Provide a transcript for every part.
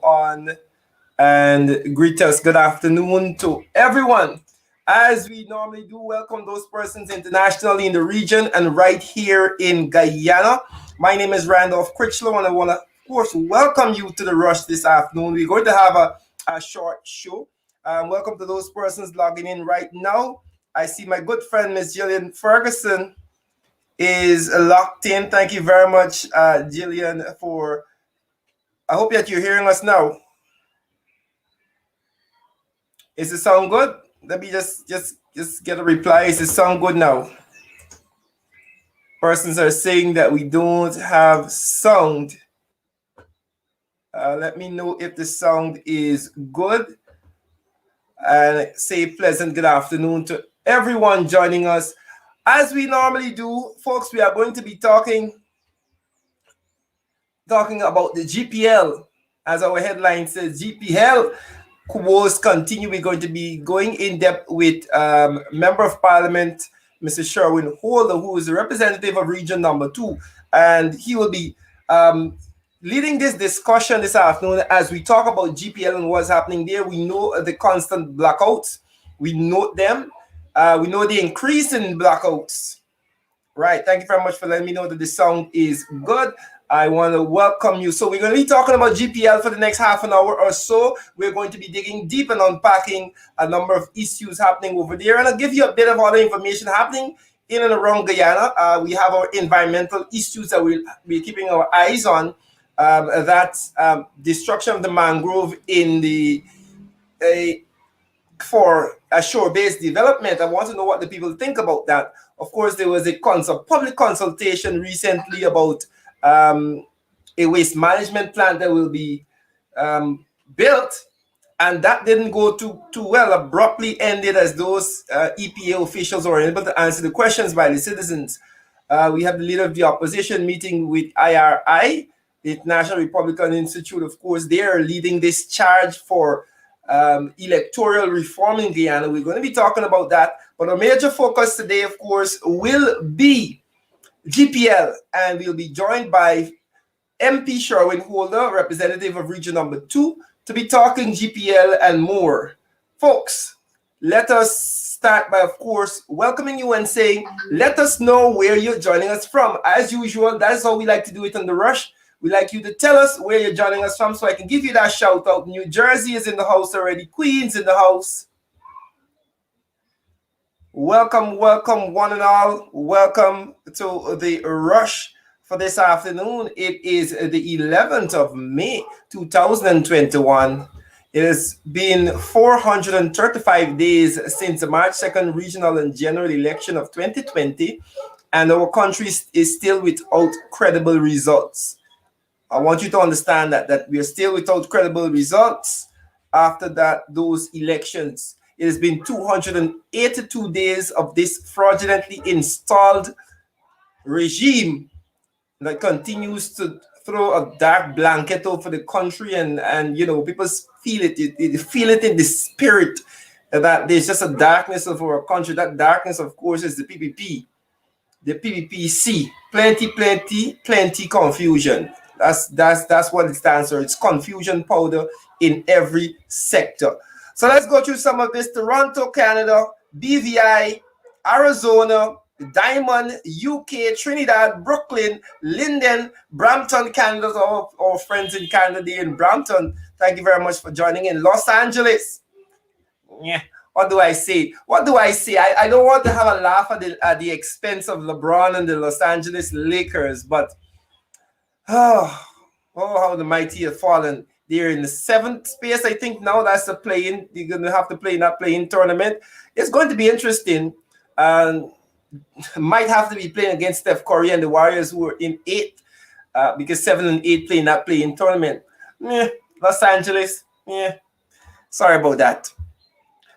On and greet us. Good afternoon to everyone. As we normally do, welcome those persons internationally in the region and right here in Guyana. My name is Randolph Critchlow, and I want to, of course, welcome you to the Rush this afternoon. We're going to have a short show. Welcome to those persons logging in right now. I see my good friend, Miss Jillian Ferguson, is locked in. Thank you very much, Jillian, for. I hope that you're hearing us now. Is it sound good? Let me just get a reply. Is it sound good now? Persons are saying that we don't have sound. Let me know if the sound is good. And say pleasant good afternoon to everyone joining us. As we normally do, folks, we are going to be talking about the GPL. As our headline says, GPHell. Woes continue. We're going to be going in depth with Member of Parliament, Mr. Sherwin Holder, who is the representative of Region Number 2, and he will be leading this discussion this afternoon as we talk about GPL and what's happening there. We know the constant blackouts. We note them. We know the increase in blackouts. Right. Thank you very much for letting me know that the sound is good. I want to welcome you. So we're going to be talking about GPL for the next half an hour or so. We're going to be digging deep and unpacking a number of issues happening over there. And I'll give you a bit of other information happening in and around Guyana. We have our environmental issues that we'll be keeping our eyes on. That's destruction of the mangrove in the for a shore-based development. I want to know what the people think about that. Of course, there was a public consultation recently about a waste management plant that will be built, and that didn't go too well. Abruptly ended as those EPA officials were able to answer the questions by the citizens. We have the leader of the opposition meeting with IRI, the National Republican Institute. Of course, they are leading this charge for electoral reform in Guyana. We're going to be talking about that, but our major focus today, of course, will be GPL, and we'll be joined by MP Sherwin Holder, representative of Region Number 2, to be talking GPL and more. Folks, let us start by, of course, welcoming you and saying, let us know where you're joining us from. As usual, that's how we like to do it on The Rush. We like you to tell us where you're joining us from so I can give you that shout out. New Jersey is in the house already. Queens in the house. Welcome, welcome, one and all. Welcome to the Rush for this afternoon. It is the 11th of May, 2021. It has been 435 days since the March 2nd regional and general election of 2020, and our country is still without credible results. I want you to understand that we are still without credible results after those elections. It has been 282 days of this fraudulently installed regime that continues to throw a dark blanket over the country, and you know, people feel it. You feel it in the spirit that there's just a darkness of our country. That darkness, of course, is the PPP, the PPPC. Plenty confusion. That's what it stands for. It's confusion powder in every sector. So let's go through some of this. Toronto, Canada, BVI, Arizona, Diamond, UK, Trinidad, Brooklyn, Linden, Brampton, Canada, our friends in Canada in Brampton. Thank you very much for joining in. Los Angeles. Yeah. What do I say? What do I say? I don't want to have a laugh at the expense of LeBron and the Los Angeles Lakers, but oh, how the mighty have fallen. They're in the 7th space, I think now. That's the play-in. You're going to have to play in that play-in tournament. It's going to be interesting. Might have to be playing against Steph Curry and the Warriors, who are in 8th, because 7 and 8 play in that play-in tournament. Los Angeles, sorry about that.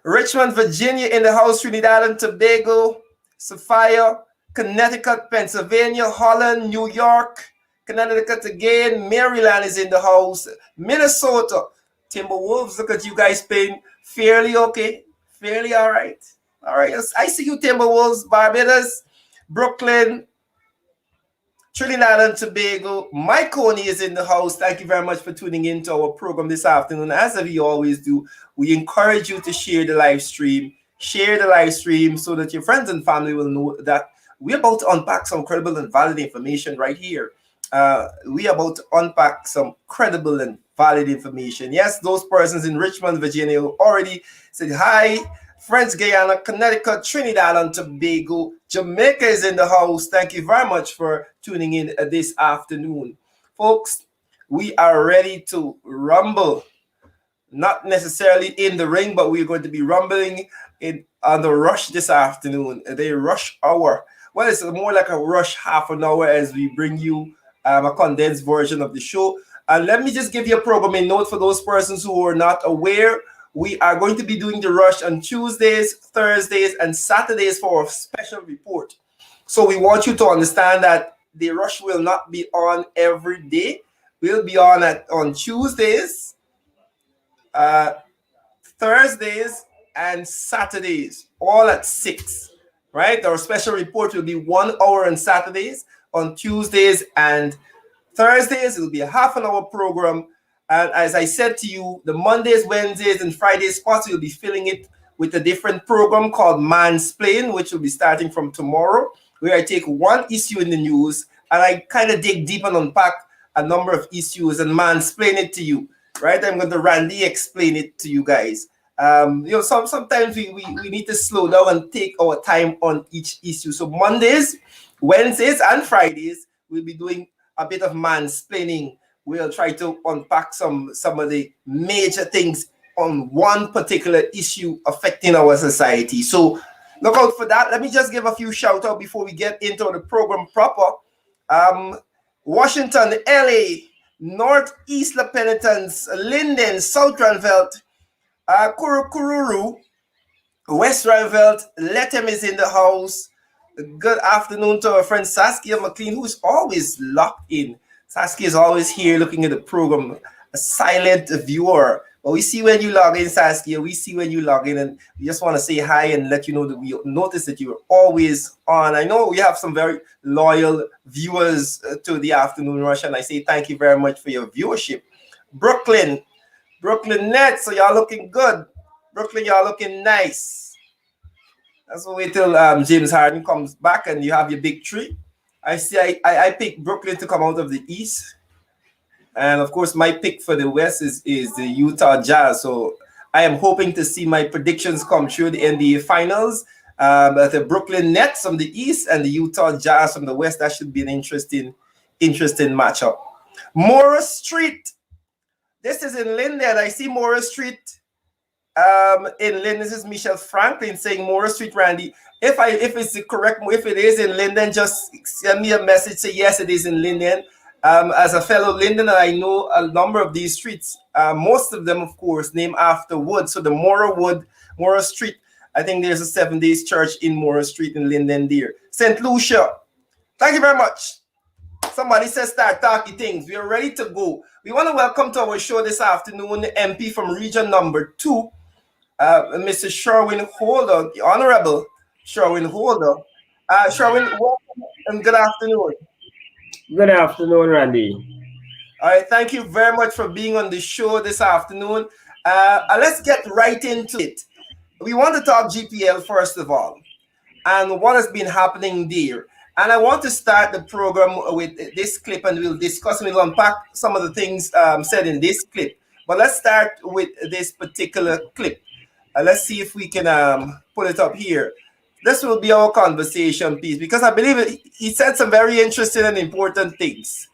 Richmond, Virginia in the house, Trinidad and Tobago, Sophia, Connecticut, Pennsylvania, Holland, New York, Connecticut again, Maryland is in the house, Minnesota, Timberwolves, look at you guys playing fairly okay, fairly all right. All right, I see you, Timberwolves, Barbados, Brooklyn, Trinidad and Tobago. Mike Coney is in the house. Thank you very much for tuning in to our program this afternoon. As we always do, we encourage you to share the live stream. Share the live stream so that your friends and family will know that we're about to unpack some credible and valid information right here. We're about to unpack some credible and valid information. Yes, those persons in Richmond, Virginia already said hi. Friends, Guyana, Connecticut, Trinidad and Tobago, Jamaica is in the house. Thank you very much for tuning in this afternoon. Folks, we are ready to rumble. Not necessarily in the ring, but we're going to be rumbling on the rush this afternoon. The rush hour. Well, it's more like a rush half an hour as we bring you a condensed version of the show. And let me just give you a programming note for those persons who are not aware. We are going to be doing the rush on Tuesdays, Thursdays, and Saturdays for a special report. So we want you to understand that the rush will not be on every day. We'll be on Tuesdays, Thursdays, and Saturdays, all at 6. Right? Our special report will be 1 hour on Saturdays. On Tuesdays and Thursdays, it will be a half an hour program. And as I said to you, the Mondays, Wednesdays, and Fridays spots, we'll be filling it with a different program called Mansplain, which will be starting from tomorrow, where I take one issue in the news and I kind of dig deep and unpack a number of issues and mansplain it to you. Right? I'm going to Randy explain it to you guys. Sometimes we need to slow down and take our time on each issue. So Mondays, Wednesdays, and Fridays, we'll be doing a bit of mansplaining. We'll try to unpack some of the major things on one particular issue affecting our society. So look out for that. Let me just give a few shout out before we get into the program proper. Washington, LA, Northeast La Penitence, Linden, South Ranvelt, Kururu, West Ranvelt, Lethem is in the house. Good afternoon to our friend Saskia McLean, who is always locked in. Saskia is always here looking at the program, a silent viewer. But we see when you log in, Saskia. We see when you log in, and we just want to say hi and let you know that we notice that you're always on. I know we have some very loyal viewers to the Afternoon Rush, and I say thank you very much for your viewership. Brooklyn Nets, so y'all looking good. Brooklyn, y'all looking nice. Let's wait till James Harden comes back and you have your big three. I see. I picked Brooklyn to come out of the East, and of course, my pick for the West is the Utah Jazz. So I am hoping to see my predictions come true. The NBA Finals, the Brooklyn Nets from the East and the Utah Jazz from the West. That should be an interesting matchup. Morris Street. This is in Linden. I see Morris Street. In Linden, this is Michelle Franklin saying Morris Street, Randy. If it is in Linden, just send me a message. Say yes, it is in Linden. As a fellow Lindener, I know a number of these streets. Most of them, of course, named after wood. So the Morris Street. I think there's a 7 Days Church in Morris Street in Linden there. St. Lucia. Thank you very much. Somebody says start talking things. We are ready to go. We want to welcome to our show this afternoon the MP from Region Number 2. Mr. Sherwin Holder, the Honorable Sherwin Holder. Sherwin, welcome and good afternoon. Good afternoon, Randy. All right, thank you very much for being on the show this afternoon. Let's get right into it. We want to talk GPL first of all. and what has been happening there. And I want to start the program with this clip, and we'll discuss and we'll unpack some of the things said in this clip. But let's start with this particular clip. Let's see if we can put it up here. This will be our conversation piece because I believe he said some very interesting and important things.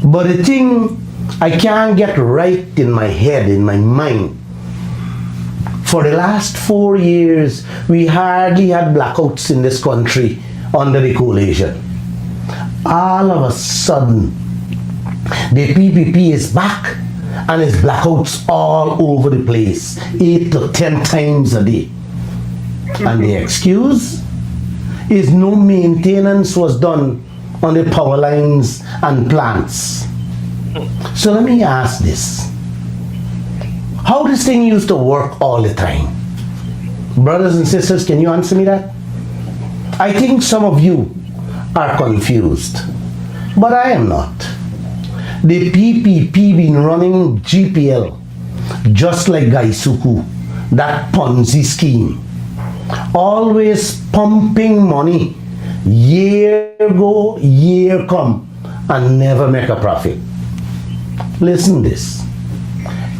But the thing I can't get right in my head, in my mind, for the last 4 years, we hardly had blackouts in this country under the coalition. All of a sudden, the PPP is back and it's blackouts all over the place, 8 to 10 times a day. And the excuse is no maintenance was done on the power lines and plants. So let me ask this. How this thing used to work all the time? Brothers and sisters, can you answer me that? I think some of you are confused, but I am not. The PPP been running GPL just like Gaisuku, that Ponzi scheme. Always pumping money, year go, year come, and never make a profit. Listen this.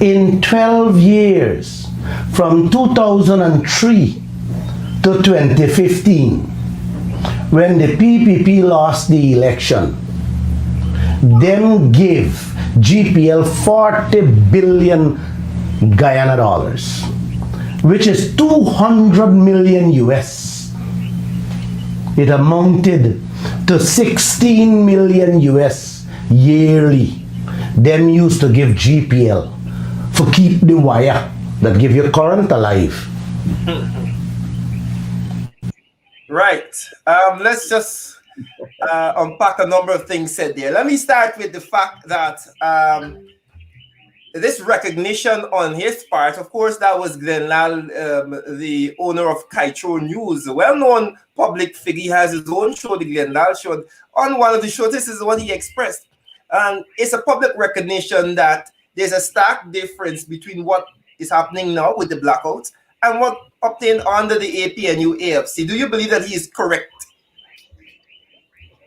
In 12 years, from 2003 to 2015, when the PPP lost the election, them give GPL 40 billion Guyana dollars, which is 200 million US. It amounted to 16 million US yearly. Them used to give GPL for keep the wire that give your current alive. Right. Let's just unpack a number of things said there. Let me start with the fact that this recognition on his part, of course, that was Glenn Lal, the owner of Kaitro News, a well-known public figure. He has his own show, the Glenn Lal Show. On one of the shows, this is what he expressed. And it's a public recognition that there's a stark difference between what is happening now with the blackouts and what obtained under the APNU AFC. Do you believe that he is correct?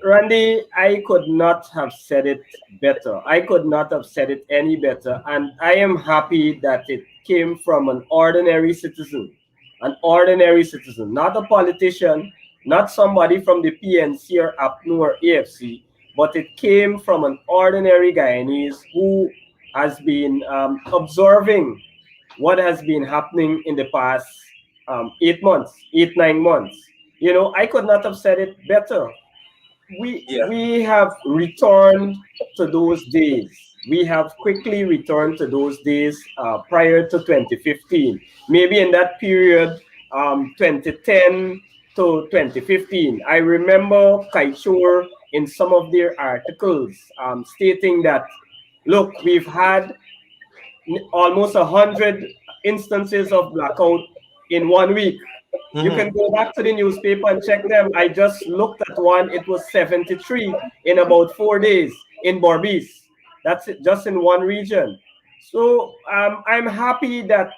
Randy, I could not have said it better. I could not have said it any better. And I am happy that it came from an ordinary citizen, not a politician, not somebody from the PNC or APNU or AFC, but it came from an ordinary Guyanese who has been observing what has been happening in the past 9 months. You know, I could not have said it better. We have returned to those days. We have quickly returned to those days prior to 2015. Maybe in that period, 2010 to 2015. I remember Kaichur in some of their articles stating that, look, we've had almost 100 instances of blackout in 1 week. You can go back to the newspaper and check them. I just looked at one. It was 73 in about 4 days in Berbice. That's it, just in one region. So I'm happy that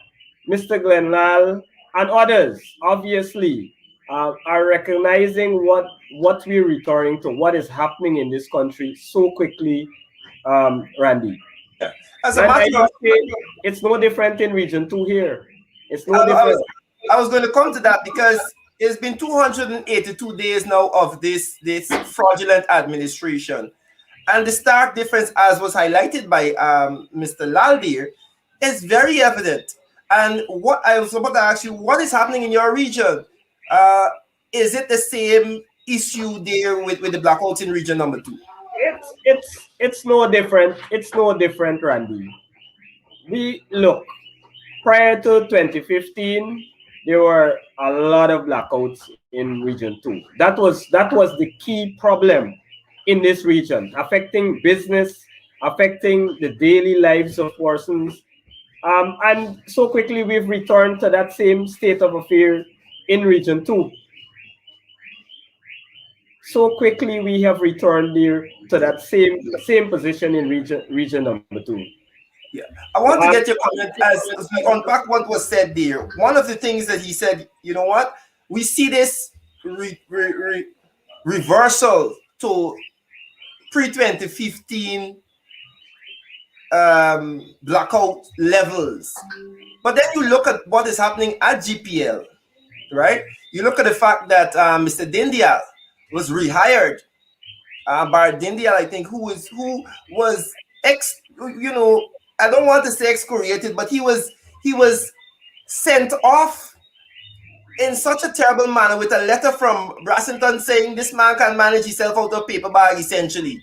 Mr. Glenlal and others, obviously, are recognizing what we're returning to, what is happening in this country so quickly, Randy. Yeah. As a And matter of it's no different in Region 2 here. It's no different. I was going to come to that because it's been 282 days now of this fraudulent administration. And the stark difference, as was highlighted by Mr. Laldir, is very evident. And what I was about to ask you, what is happening in your region? Is it the same issue there with the blackouts in region number 2? It's no different. It's no different, Randy. We look, prior to 2015, there were a lot of blackouts in region 2. That was the key problem in this region, affecting business, affecting the daily lives of persons. And so quickly we've returned to that same state of affairs in region 2. So quickly we have returned there to that same position in region number 2. Yeah, I want to get your comment as we unpack what was said there. One of the things that he said, you know what, we see this reversal to pre 2015 blackout levels. But then you look at what is happening at GPL, right? You look at the fact that Mr. Dindial was rehired. Bar Dindial, I think, who was you know, I don't want to say excoriated, but he was sent off in such a terrible manner with a letter from Brassington saying this man can manage himself out of paper bag essentially.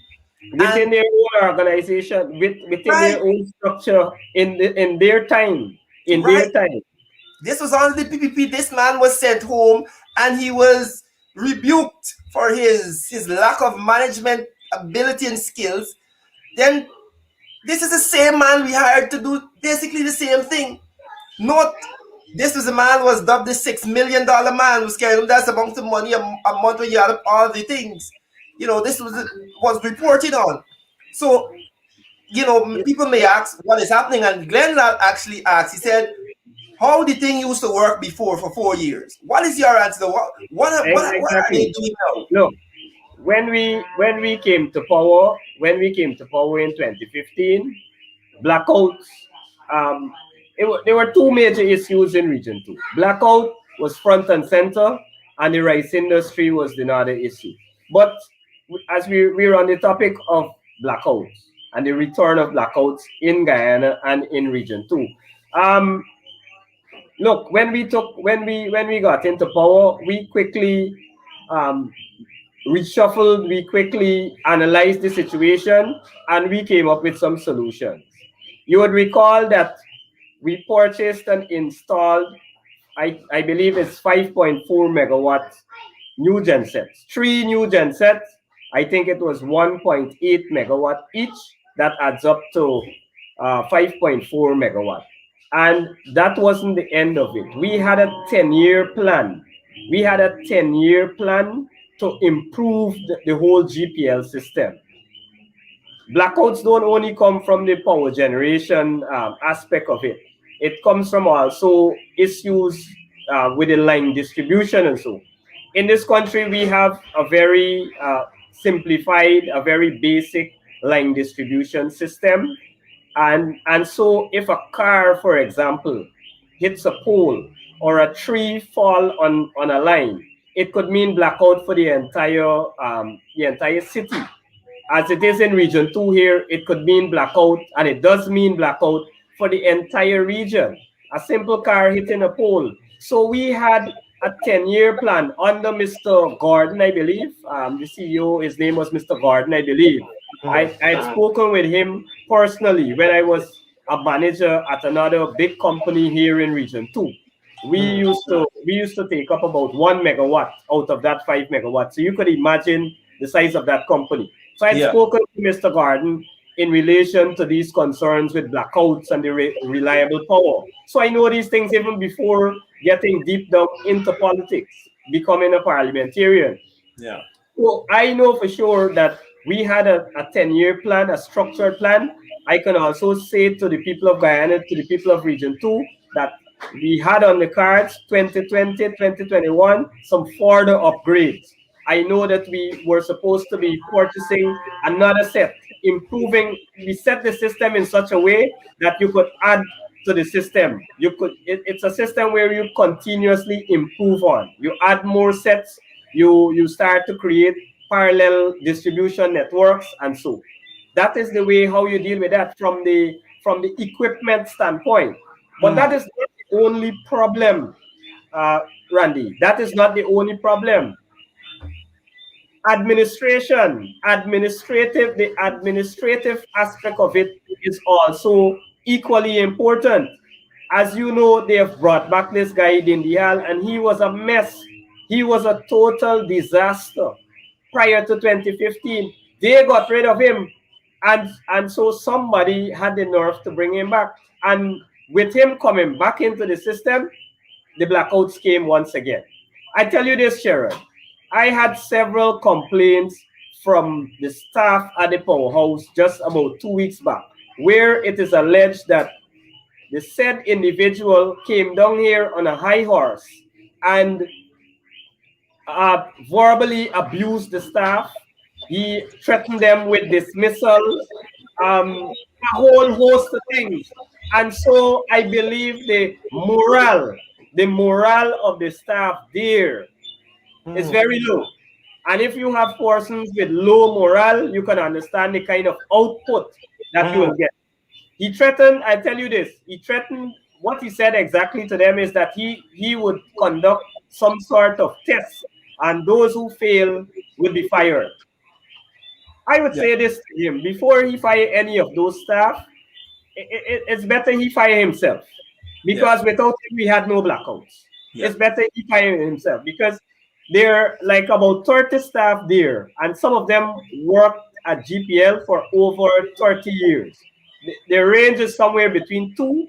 Within And their own organization, within right, their own structure, in their time, in right. their time. This was on the PPP. This man was sent home and he was rebuked for his lack of management ability and skills. Then this is the same man we hired to do basically the same thing. Not this was a man who was dubbed the $6 million man who's carrying that amount of money a month when you add up all the things. You know, this was reported on. So, you know, people may ask what is happening, and Glenn actually asked, he said, how the thing used to work before for 4 years. What is your answer? What are they Exactly. doing now? Look, when we came to power, in 2015, blackouts. Um, there were two major issues in Region 2. Blackout was front and center, and the rice industry was another issue. But as we're on the topic of blackouts and the return of blackouts in Guyana and in Region 2, um, look, when we got into power, we quickly um, reshuffled, we quickly analyzed the situation, and we came up with some solutions. You would recall that we purchased and installed, I believe it's 5.4 megawatts new gensets. Three new gensets, I think it was 1.8 megawatt each. That adds up to 5.4 megawatt. And that wasn't the end of it. We had a 10-year plan. We had a 10-year plan to improve the whole GPL system. Blackouts don't only come from the power generation aspect of it. It comes from also issues with the line distribution and so. In this country, we have a very simplified, a very basic line distribution system. And so if a car, for example, hits a pole or a tree fall on a line, it could mean blackout for the entire city. As it is in Region 2 here, it could mean blackout, and it does mean blackout for the entire region. A simple car hitting a pole. So we had a 10-year plan under Mr. Gordon, I believe. The CEO, his name was Mr. Gordon, I believe. I had spoken with him personally when I was a manager at another big company here in Region 2. We used to take up about 1 megawatt out of that 5 megawatt. So you could imagine the size of that company. So I had Yeah. spoken to Mr. Garden in relation to these concerns with blackouts and the reliable power. So I know these things even before getting deep down into politics, becoming a parliamentarian. Yeah. So I know for sure that we had a 10-year plan, a structured plan. I can also say to the people of Guyana, to the people of Region 2, that we had on the cards 2020, 2021, some further upgrades. I know that we were supposed to be purchasing another set, improving. We set the system in such a way that you could add to the system. It's a system where you continuously improve on. You add more sets, you start to create parallel distribution networks, and so that is the way how you deal with that from the equipment standpoint. But that is not the only problem, uh, Randy. That is not the only problem. The administrative aspect of it is also equally important. As you know, they have brought back this guy Dindial, and he was a mess. He was a total disaster prior to 2015. They got rid of him, and so somebody had the nerve to bring him back. And with him coming back into the system, the blackouts came once again. I tell you this, Sharon, I had several complaints from the staff at the powerhouse just about 2 weeks back. where it is alleged that the said individual came down here on a high horse and verbally abused the staff. He threatened them with dismissal, a whole host of things. And so I believe the morale of the staff there is very low. And if you have persons with low morale, you can understand the kind of output that you will get. He threatened, I tell you this, he threatened, what he said exactly to them is that he would conduct some sort of test and those who fail will be fired. I would say this to him, before he fire any of those staff, it's better he fire himself, because without him we had no blackouts. It's better he fire himself, because there are like about 30 staff there, and some of them worked at GPL for over 30 years. Their range is somewhere between 2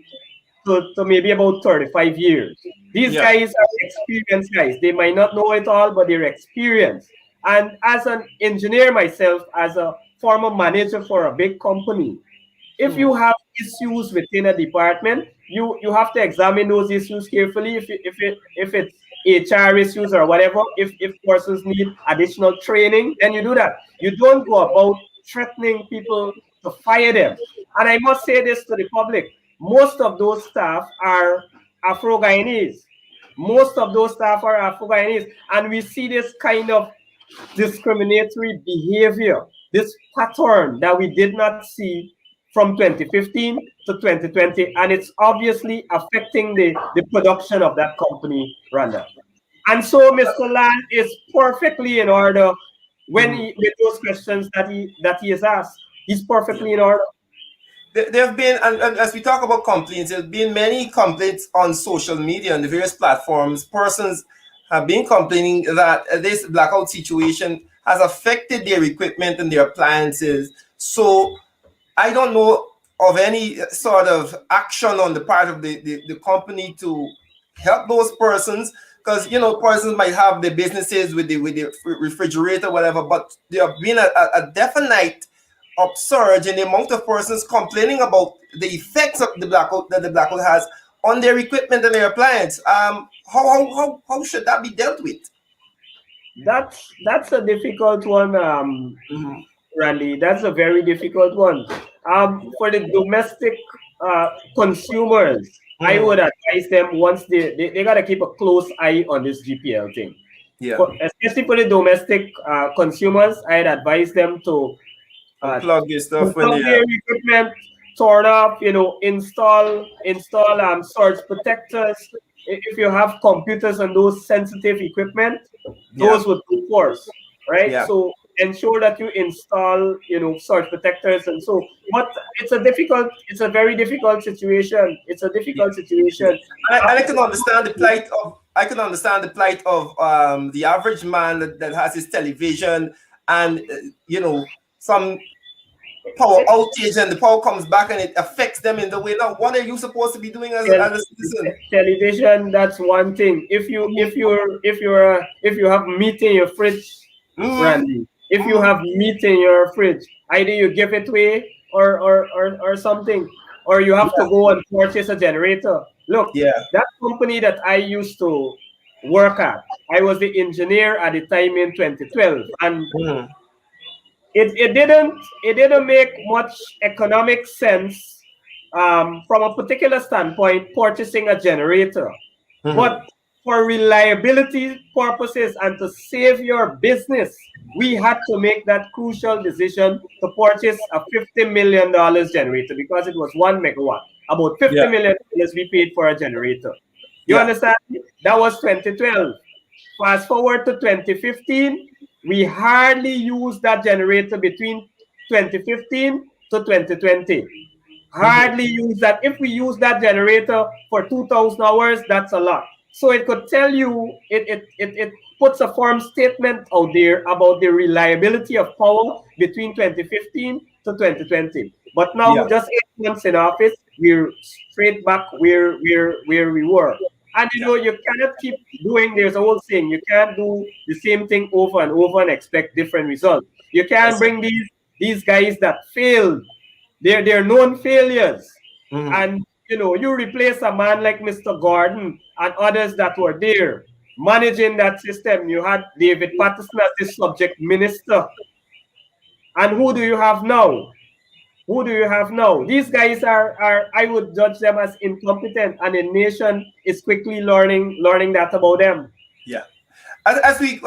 to maybe about 35 years. These guys are experienced guys. They might not know it all, but they're experienced. And as an engineer myself, as a former manager for a big company, if you have issues within a department, you have to examine those issues carefully. If it's HR issues or whatever, if persons need additional training, then you do that. You don't go about threatening people to fire them. And I must say this to the public: most of those staff are Afro-Guyanese. Most of those staff are Afro-Guyanese, and we see this kind of discriminatory behavior, this pattern that we did not see from 2015 to 2020, and it's obviously affecting the production of that company, Randa. And so Mr. Land is perfectly in order when with those questions that he has asked. He's perfectly in order. There have been, and as we talk about complaints, there have been many complaints on social media and the various platforms. Persons have been complaining that this blackout situation has affected their equipment and their appliances. So I don't know of any sort of action on the part of the company to help those persons, because persons might have their businesses with the refrigerator, whatever, but there have been a definite upsurge in the amount of persons complaining about the effects of the blackout that the blackout has on their equipment and their appliance. How should that be dealt with? That's a difficult one, Randy. That's a very difficult one. For the domestic consumers, I would advise them, once they gotta keep a close eye on this GPL thing. Especially for the domestic consumers, I'd advise them to plug your stuff when their equipment, turn up, install surge protectors. If you have computers and those sensitive equipment, those would be force, right? So ensure that you install, surge protectors and so. But it's a very difficult situation. It's a difficult situation. I can understand the plight of. I can understand the plight of the average man that has his television and some power outage, and the power comes back and it affects them in the way. Now, what are you supposed to be doing as a citizen? Television, that's one thing. If you have meat in your fridge, Randy, if you have meat in your fridge, either you give it away or something, or you have to go and purchase a generator. Look, that company that I used to work at, I was the engineer at the time in 2012, and it didn't make much economic sense from a particular standpoint purchasing a generator. But for reliability purposes and to save your business, we had to make that crucial decision to purchase a $50 million generator, because it was 1 megawatt. About $50 million we paid for a generator. You understand? That was 2012. Fast forward to 2015, we hardly used that generator between 2015 to 2020. Hardly use that. If we use that generator for 2,000 hours, that's a lot. So it could tell you, it puts a firm statement out there about the reliability of power between 2015 to 2020. But now, just 8 months in office, we're straight back where we were. And you cannot keep doing, there's a whole thing, you can't do the same thing over and over and expect different results. You can't bring these guys that failed They're known failures. Mhm. And you replace a man like Mr. Gordon and others that were there managing that system. You had David Patterson as the subject minister. And who do you have now? Who do you have now? These guys are I would judge them as incompetent, and the nation is quickly learning that about them. Yeah. As we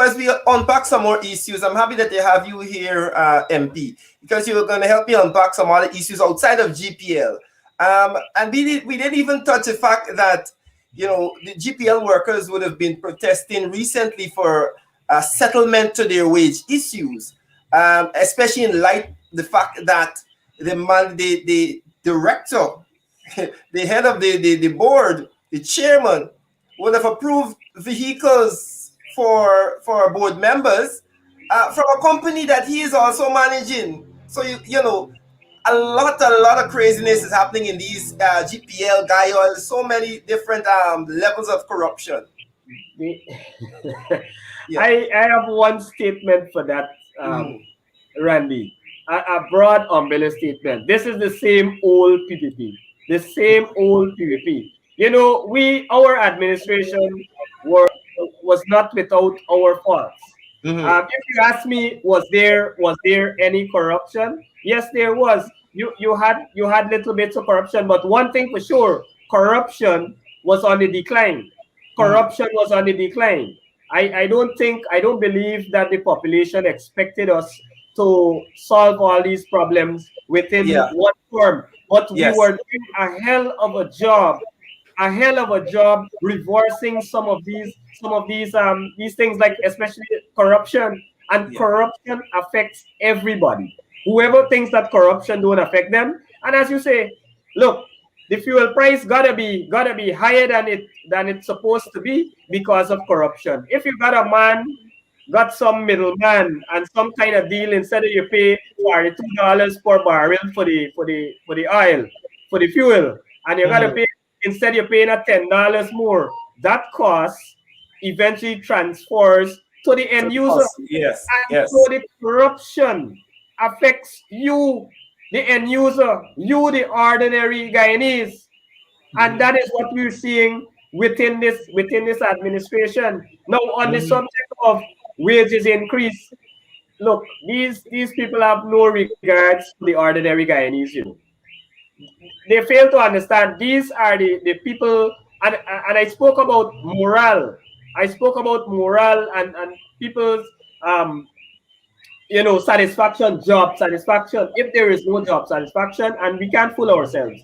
unpack some more issues, I'm happy that they have you here, MP, because you're going to help me unpack some other issues outside of GPL. And we didn't even touch the fact that the GPL workers would have been protesting recently for a settlement to their wage issues, especially in light the fact that the director, the head of the board, the chairman, would have approved vehicles for board members from a company that he is also managing. So a lot of craziness is happening in these GPL guy oil. So many different levels of corruption. Yeah. I have one statement for that, Randy. A broad umbrella statement. This is the same old PPP. The same old PPP. Our administration was not without our faults. If you ask me, was there any corruption? Yes, there was. You had little bits of corruption, but one thing for sure, corruption was on the decline. Corruption was on the decline. I don't believe that the population expected us to solve all these problems within one term. But we were doing a hell of a job reversing some of these things, like especially corruption. And corruption affects everybody. Whoever thinks that corruption don't affect them, and as you say, look, the fuel price gotta be higher than it's supposed to be because of corruption. If you got some middleman and some kind of deal, instead of you pay $42 per barrel for the oil, for the fuel, and you gotta pay, instead you're paying at $10 more, that cost eventually transfers to the end user. Yes. And so the corruption affects you, the end user, you, the ordinary Guyanese. And that is what we're seeing within this administration. Now, on the subject of wages increase, look, these people have no regards for the ordinary Guyanese. They fail to understand these are the people, and I spoke about morale. I spoke about morale and people's satisfaction, job satisfaction. If there is no job satisfaction, and we can't fool ourselves,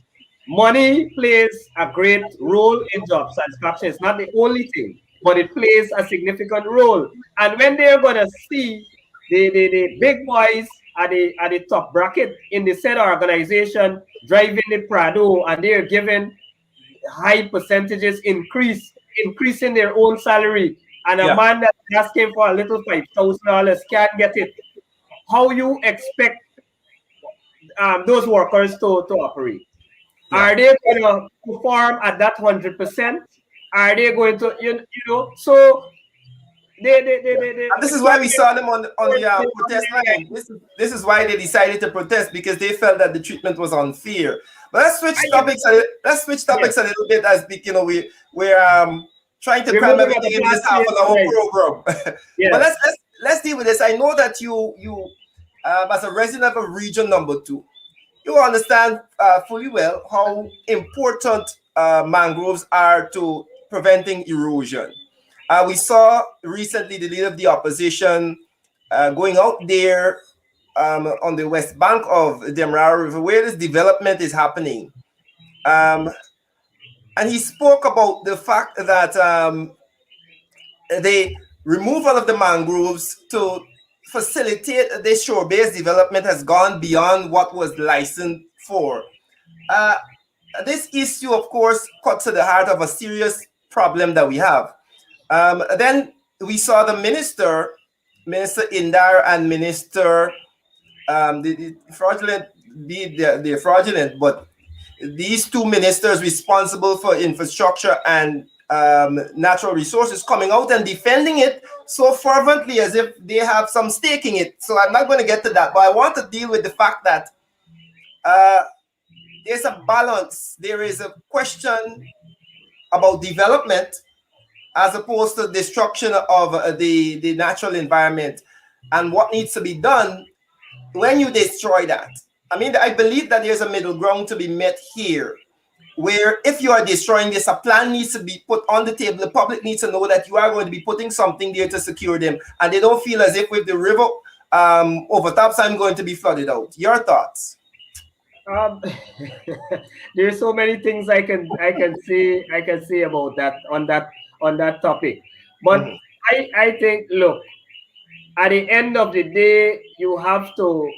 money plays a great role in job satisfaction. It's not the only thing, but it plays a significant role. And when they're gonna see the big boys at the top bracket in the said organization driving the Prado, and they're given high percentages increasing their own salary, and a man that's asking for a little $5,000 can't get it, how you expect those workers to operate? Are they going to perform at that 100%? Are they going to, so and this is why we saw them on the protest line. This is why they decided to protest, because they felt that the treatment was unfair. But let's switch topics a little bit, as we're trying to cram everything in this half an hour program. But let's deal with this. I know that you as a resident of region number 2, you understand fully well how important mangroves are to preventing erosion. We saw recently the leader of the opposition going out there on the west bank of the Demerara River, where this development is happening. And he spoke about the fact that the removal of the mangroves to facilitate this shore-based development has gone beyond what was licensed for. This issue, of course, cuts to the heart of a serious problem that we have. Then we saw the Minister Indar, and Minister the fraudulent, they're fraudulent, but these two ministers responsible for infrastructure and natural resources coming out and defending it so fervently as if they have some stake in it. So I'm not going to get to that, but I want to deal with the fact that uh, there's a balance. There is a question about development as opposed to destruction of the natural environment and what needs to be done when you destroy that. I mean, I believe that there's a middle ground to be met here, where if you are destroying this, a plan needs to be put on the table. The public needs to know that you are going to be putting something there to secure them, and they don't feel as if with the river over top, I'm going to be flooded out. Your thoughts? Um, there's so many things I can say about that on that topic, but Mm-hmm. I think, look, at the end of the day, you have to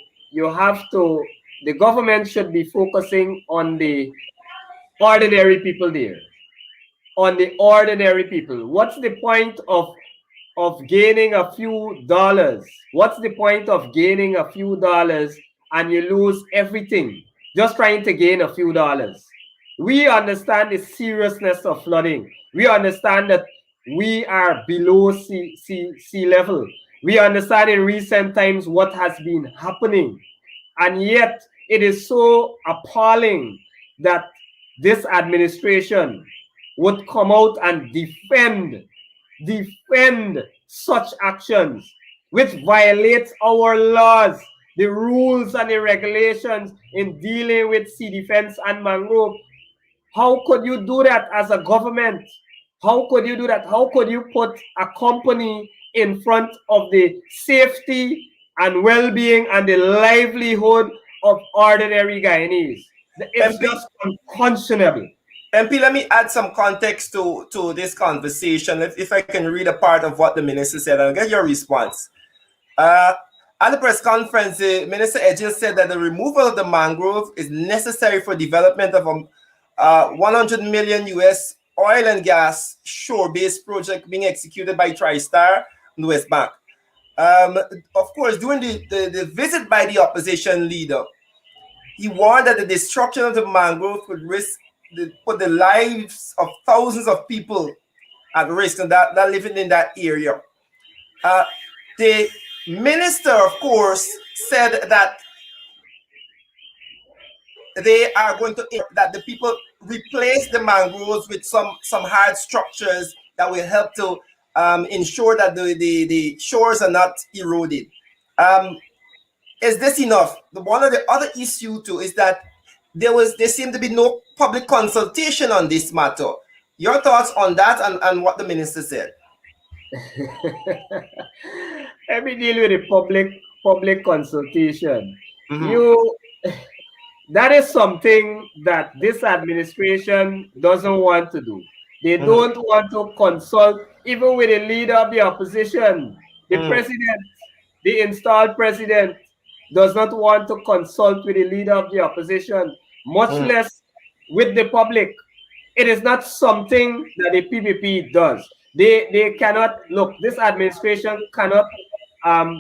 the government should be focusing on the ordinary people there, on the ordinary people. What's the point of gaining a few dollars? What's the point of gaining a few dollars and you lose everything just trying to gain a few dollars? We understand the seriousness of flooding. We understand that we are below sea level. We understand in recent times what has been happening. And yet, it is so appalling that this administration would come out and defend such actions which violates our laws, the rules and the regulations in dealing with sea defense and mangrove. How could you do that as a government? How could you do that? How could you put a company in front of the safety and well-being and the livelihood of ordinary Guyanese? It's MP, just unconscionable. MP, let me add some context to this conversation. If I can read a part of what the minister said, I'll get your response. Uh, at the press conference, Minister Edgell said that the removal of the mangrove is necessary for development of a 100 million US oil and gas shore-based project being executed by TriStar in the West Bank. Of course, during the visit by the opposition leader, he warned that the destruction of the mangrove would put the lives of thousands of people at risk and that living in that area. The minister, of course, said that they are going to that the people replace the mangroves with some hard structures that will help to ensure that the shores are not eroded. Is this enough? One of the other issue too is that there seemed to be no public consultation on this matter. Your thoughts on that and what the minister said? Let me deal with the public consultation. Mm-hmm. You That is something that this administration doesn't want to do. They Mm-hmm. don't want to consult even with the leader of the opposition. The Mm-hmm. president, the installed president, does not want to consult with the leader of the opposition, much Mm-hmm. less with the public. It is not something that the PPP does. They cannot look. This administration cannot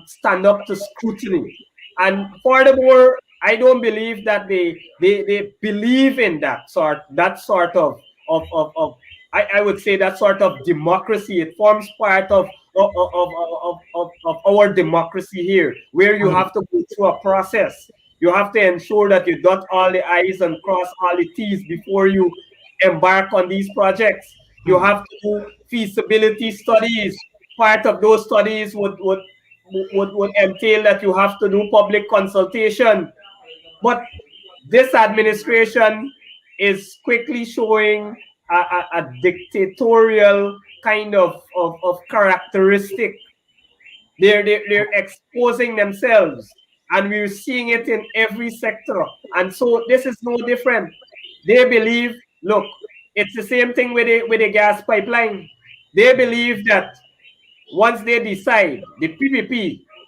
stand up to scrutiny. And furthermore, I don't believe that they believe in that sort of I would say that sort of democracy. It forms part of our democracy here, where you have to go through a process. You have to ensure that you dot all the I's and cross all the T's before you embark on these projects. You Mm-hmm. have to do feasibility studies. Part of those studies would entail that you have to do public consultation. But this administration is quickly showing a dictatorial kind of characteristic. They're exposing themselves, and we're seeing it in every sector. And so this is no different. They believe, look, it's the same thing with the gas pipeline. They believe that once they decide,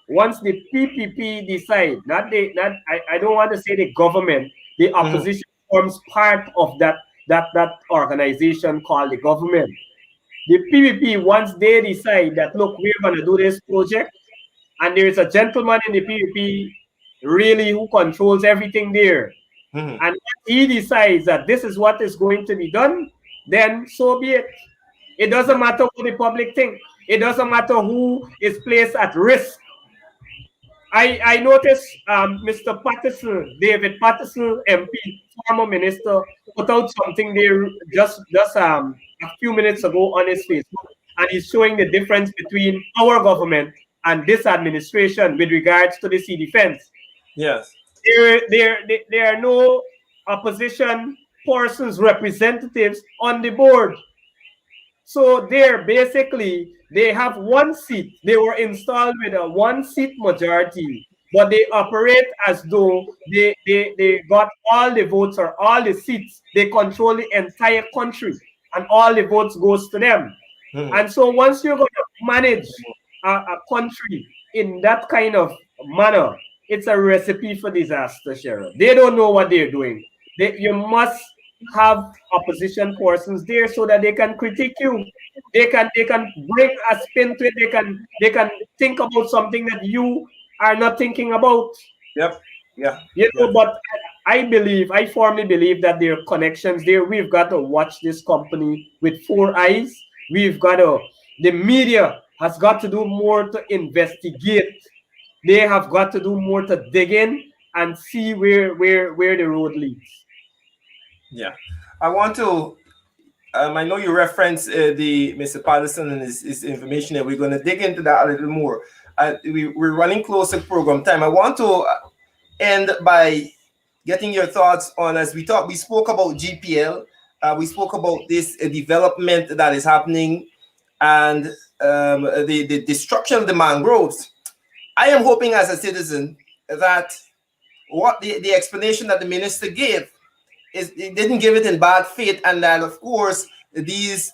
once the PPP decide, I don't want to say the government, the Mm-hmm. opposition forms part of that organization called the government. The PPP, once they decide that, look, we're going to do this project, and there is a gentleman in the PPP really who controls everything there, Mm-hmm. and he decides that this is what is going to be done, then so be it. It doesn't matter what the public think. It doesn't matter who is placed at risk. I noticed Mr. Patterson, David Patterson, MP, former minister, put out something there just a few minutes ago on his Facebook, and he's showing the difference between our government and this administration with regards to the sea defense. Yes. There are no opposition persons representatives on the board. So they're basically, they have one seat. They were installed with a one seat majority, but they operate as though they got all the votes or all the seats. They control the entire country and all the votes goes to them. And so once you're going to manage a country in that kind of manner, it's a recipe for disaster, Sheriff. They don't know what they're doing. You must have opposition persons there so that they can critique you. They can bring a spin to it. They can think about something that you are not thinking about. Yep. Yeah. You know, but I firmly believe that there are connections there. We've got to watch this company with 4 eyes. The media has got to do more to investigate. They have got to do more to dig in and see where the road leads. Yeah. I want to I know you referenced the Mr. Patterson and his information, and we're going to dig into that a little more. We're running close to program time. I want to end by getting your thoughts on, as we spoke about GPL, we spoke about this development that is happening and the destruction of the mangroves. I am hoping as a citizen that what the explanation that the minister gave is, he didn't give it in bad faith, and that of course these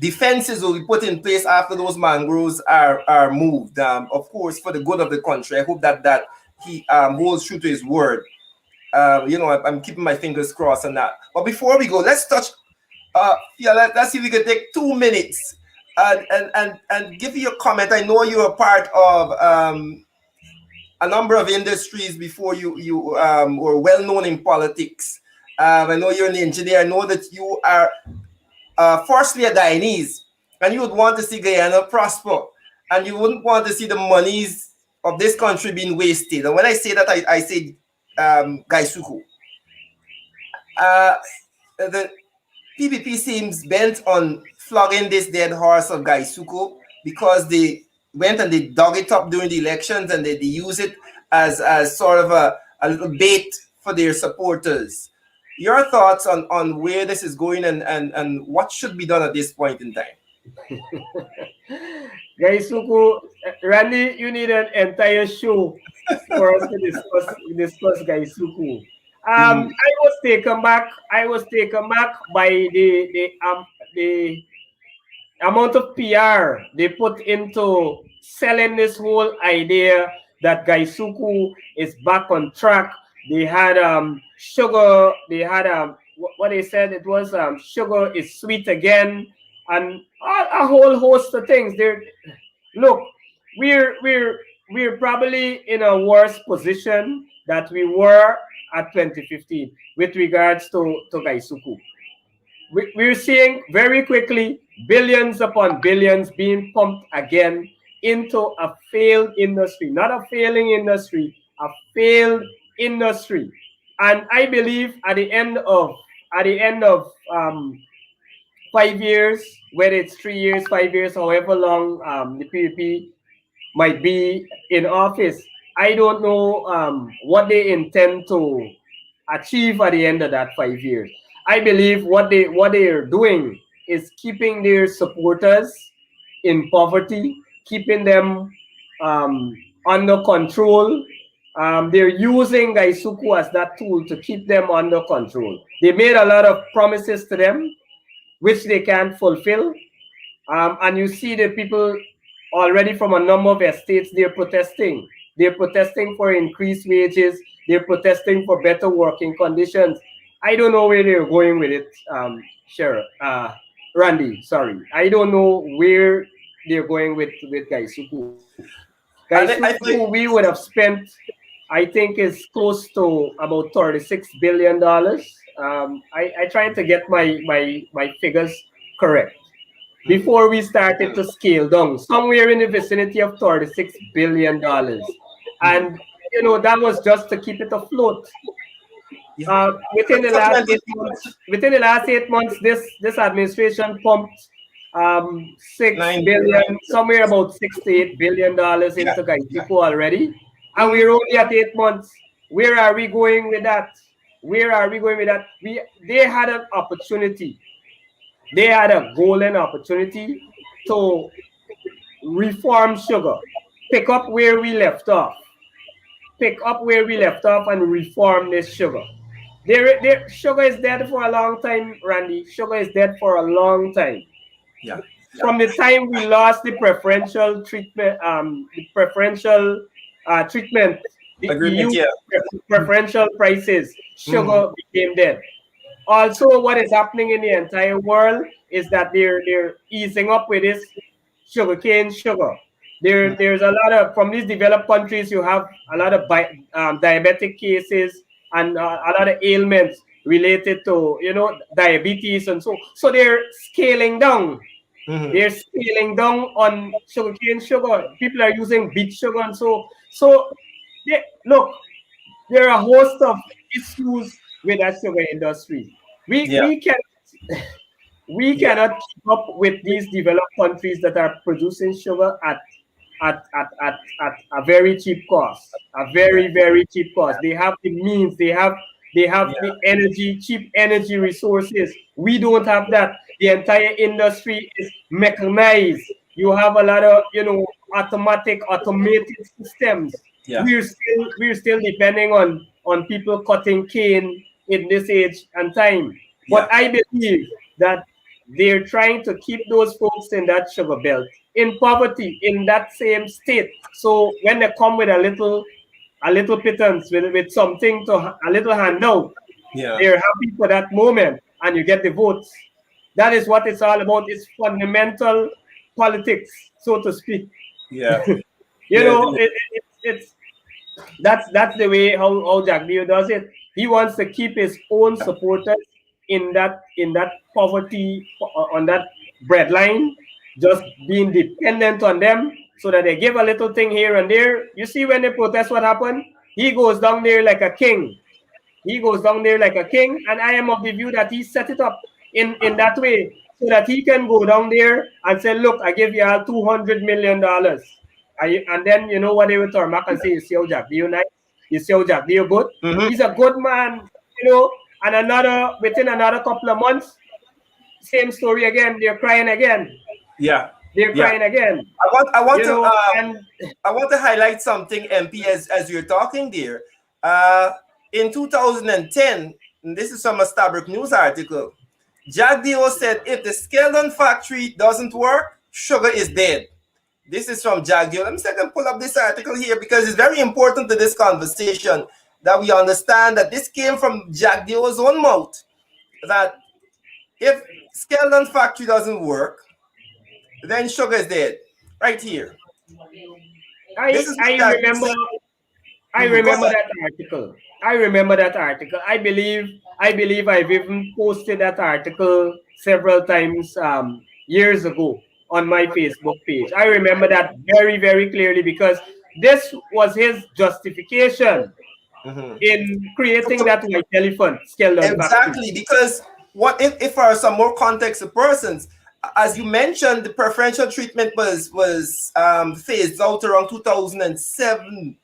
defenses will be put in place after those mangroves are moved, of course, for the good of the country. I hope that he holds true to his word. I'm keeping my fingers crossed on that. But before we go, let's touch. Let's see if we can take 2 minutes and give you a comment. I know you're a part of a number of industries before you were well known in politics. I know you're an engineer. I know that you are firstly a Guyanese, and you would want to see Guyana prosper, and you wouldn't want to see the monies of this country being wasted. And when I say that, I say Gaisuku. The PPP seems bent on flogging this dead horse of Gaisuku because they went and they dug it up during the elections, and they use it as sort of a little bait for their supporters. Your thoughts on where this is going and what should be done at this point in time? Gaisuku, Randy, you need an entire show for us to discuss Gaisuku. I was taken back by the amount of PR they put into selling this whole idea that Gaisuku is back on track. They had sugar. They had what they said it was sugar is sweet again, and a whole host of things. Look, we're probably in a worse position that we were at 2015 with regards to Gaisuku. We're seeing very quickly billions upon billions being pumped again into a failed industry, not a failing industry, a failed industry. And I believe at the end of 5 years, whether it's 3 years, 5 years, however long the PPP might be in office, I don't know what they intend to achieve at the end of that 5 years. I believe what they are doing is keeping their supporters in poverty, keeping them under control. They're using Gaisuku as that tool to keep them under control. They made a lot of promises to them, which they can't fulfill. And you see the people already from a number of estates, they're protesting. They're protesting for increased wages. They're protesting for better working conditions. I don't know where they're going with it, Randy, sorry. I don't know where they're going with Gaisuku. Gaisuku, we would have spent, I think, is close to about $36 billion. I tried to get my figures correct. before we started to scale down, somewhere in the vicinity of $36 billion. And, that was just to keep it afloat. Yeah. Within the last 8 months, this administration pumped 6 billion, somewhere about $6 to $8 billion into Gaitico already, and we're only at 8 months. Where are we going with that? Where are we going with that? They had an opportunity. They had a golden opportunity to reform sugar, pick up where we left off, and reform this sugar. Sugar is dead for a long time, Randy. Sugar is dead for a long time. Yeah. From the time we lost the preferential treatment, the Agreement, EU yeah. preferential prices, sugar became dead. Also, what is happening in the entire world is that they're easing up with this sugarcane sugar. There's a lot of, from these developed countries, you have a lot of diabetic cases and a lot of ailments related to diabetes, and so they're scaling down. They're scaling down on sugarcane sugar. People are using beet sugar, and look, there are a host of issues with that sugar industry. We can we cannot keep up with these developed countries that are producing sugar at a very cheap cost, a very, very cheap cost. They have the means, they have the energy, cheap energy resources. We don't have that. The entire industry is mechanized. You have a lot of automated systems. Yeah. We're still depending on people cutting cane in this age and time. But I believe that they're trying to keep those folks in that sugar belt, in poverty, in that same state. So when they come with a little pittance, with something a little handout, they're happy for that moment, and you get the votes. That is what it's all about. It's fundamental politics, so to speak. Yeah. It's that's the way how Jack Dio does it. He wants to keep his own supporters in that poverty, on that breadline, just being dependent on them, so that they give a little thing here and there. You see, when they protest, what happened? He goes down there like a king. And I am of the view that he set it up in that way, so that he can go down there and say, look, I give you all $200 million. And then you know what they will turn back and say, you see how Jack Dio nice? You see how Jack Dio good? He's a good man, and within another couple of months, same story again. They're crying again. They're crying again. I want to highlight something, MP, as you're talking there. In 2010, and this is from a Stabrook News article, Jack Dio said, if the Skeldon factory doesn't work, sugar is dead. This is from Jack Dio. Let me see if I can pull up this article here, because it's very important to this conversation that we understand that this came from Jack Dio's own mouth, that if Skeldon factory doesn't work, then sugar is dead. Right here. I remember that article. I believe I've even posted that article several times years ago on my Facebook page. I remember that very, very clearly, because this was his justification in creating that white elephant Skeldon factory. Because what if for some more context of persons, as you mentioned, the preferential treatment was phased out around 2007.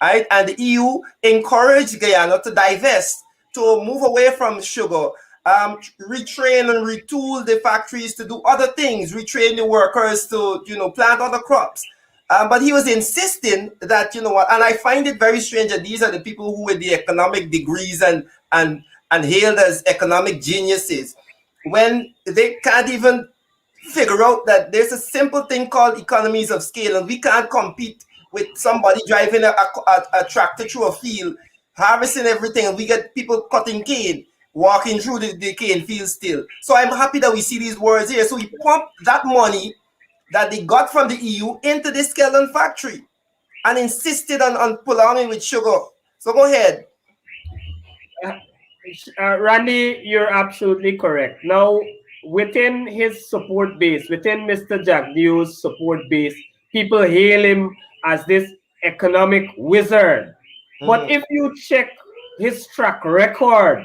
Right? And the EU encouraged Guyana to divest, to move away from sugar, retrain and retool the factories to do other things, retrain the workers to, plant other crops. But he was insisting that, and I find it very strange that these are the people who with the economic degrees and hailed as economic geniuses, when they can't even figure out that there's a simple thing called economies of scale, and we can't compete with somebody driving a tractor through a field, harvesting everything, and we get people cutting cane, walking through the cane field still. So I'm happy that we see these words here. So he pumped that money that they got from the EU into this Skeldon factory and insisted on prolonging with sugar. So go ahead. Randy, you're absolutely correct. Now, within his support base, within Mr. Jagdio's support base, people hail him as this economic wizard. But if you check his track record,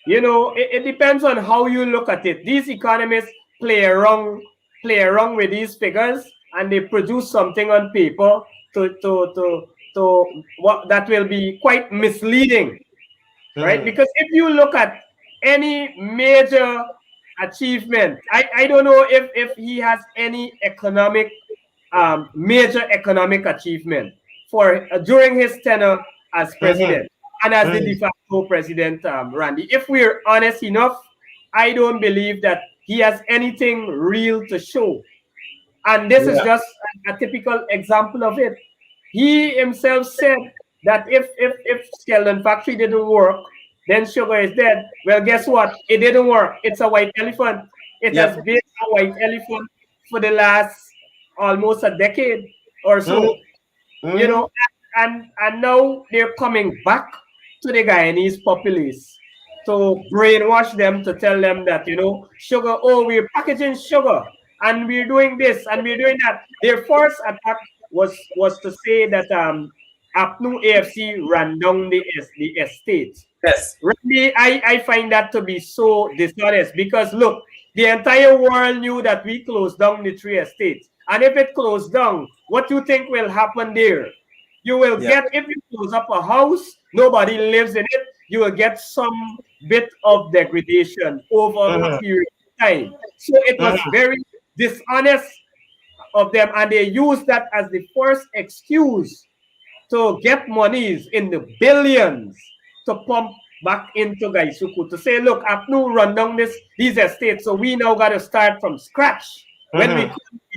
it depends on how you look at it. These economists play around with these figures, and they produce something on paper to what that will be quite misleading, right? Because if you look at any major achievement, I don't know if he has any major economic achievement for during his tenure as president and as the de facto president, Randy. If we're honest enough, I don't believe that he has anything real to show. And this is just a typical example of it. He himself said that if Skeldon factory didn't work, then sugar is dead. Well, guess what? It didn't work. It's a white elephant. It has been a white elephant for the last almost a decade or so. And now they're coming back to the Guyanese populace to brainwash them, to tell them that, sugar, we're packaging sugar and we're doing this and we're doing that. Their first attack was to say that APNU AFC ran down the estate. Yes. Really, I find that to be so dishonest, because look, the entire world knew that we closed down the 3 estates. And if it closed down, what do you think will happen there? You will get, if you close up a house, nobody lives in it, you will get some bit of degradation over a period of time. So it was very dishonest of them, and they used that as the first excuse to get monies in the billions to pump back into Gaisuku, to say, look, APNU run down these estates, so we now got to start from scratch. When we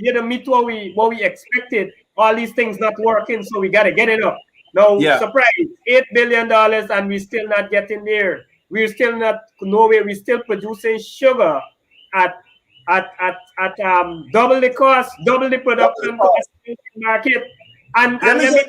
didn't meet what we expected, all these things not working, so we got to get it up. Now, surprise, $8 billion, and we're still not getting there. We're still not nowhere. We're still producing sugar at double the cost, double the production cost in the market. And let me tell you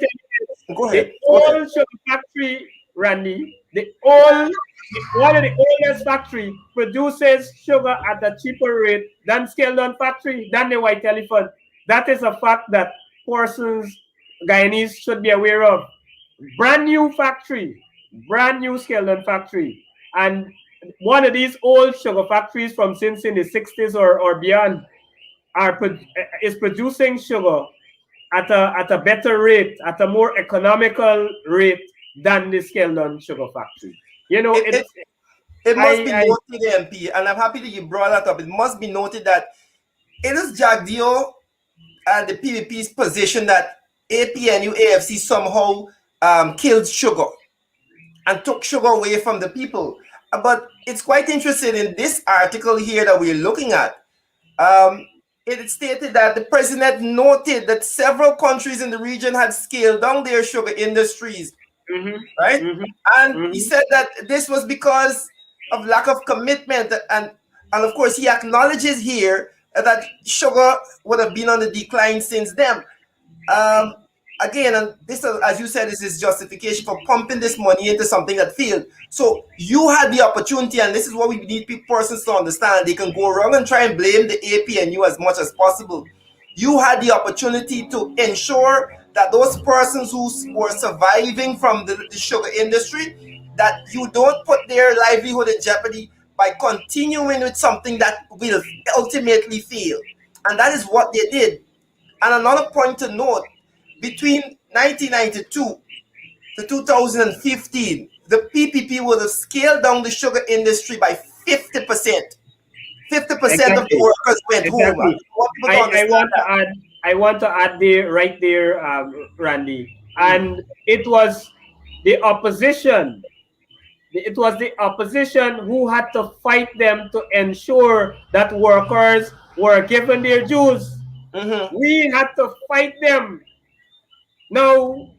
this, the old sugar factory, Randy, one of the oldest factory produces sugar at a cheaper rate than Skeldon factory, than the white elephant. That is a fact that persons, Guyanese, should be aware of. Brand new factory, brand new Skeldon factory. And one of these old sugar factories from since in the 60s or beyond is producing sugar at a better rate, at a more economical rate than the Skeldon sugar factory. It must be noted, MP, and I'm happy that you brought that up. It must be noted that it is Jagdio and the PVP's position that APNU AFC somehow killed sugar and took sugar away from the people. But it's quite interesting in this article here that we're looking at. It stated that the president noted that several countries in the region had scaled down their sugar industries, right? And he said that this was because of lack of commitment. And of course, he acknowledges here that sugar would have been on the decline since then. Again, and this, as you said, is his justification for pumping this money into something that failed. So you had the opportunity, and this is what we need persons to understand. They can go around and try and blame the APNU as much as possible. You had the opportunity to ensure that those persons who were surviving from the sugar industry, that you don't put their livelihood in jeopardy by continuing with something that will ultimately fail. And that is what they did. And another point to note, between 1992 to 2015, the PPP would have scaled down the sugar industry by 50%. 50% of the workers went home. I want to add there, right there, Randy. And it was the opposition. It was the opposition who had to fight them to ensure that workers were given their dues. We had to fight them. Now,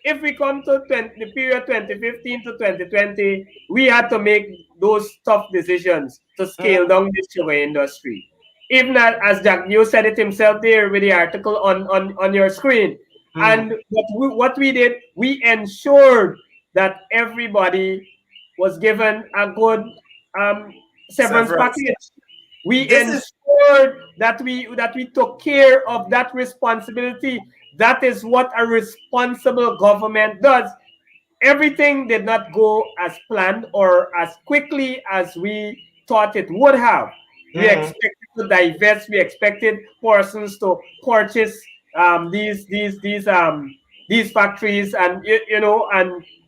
if we come to the period 2015 to 2020, we had to make those tough decisions to scale down the sugar industry. Even as Jagdio said it himself there with the article on your screen. And what we did, we ensured that everybody was given a good severance package. We This is ensured that we took care of that responsibility. That is what a responsible government does. Everything did not go as planned or as quickly as we thought it would have. We mhm, expected to divest. We expected persons to purchase these factories and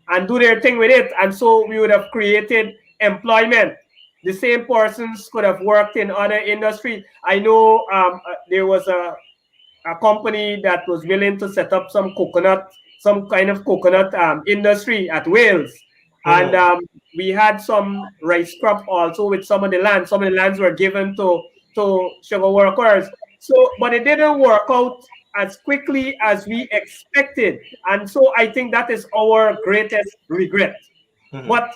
and do their thing with it. And so we would have created employment. The same persons could have worked in other industries. I know there was a company that was willing to set up some kind of coconut industry at Wales. And mhm. we had some rice crop also with some of the land. Some of the lands were given to sugar workers. So, but it didn't work out as quickly as we expected. And so I think that is our greatest regret. Mhm. But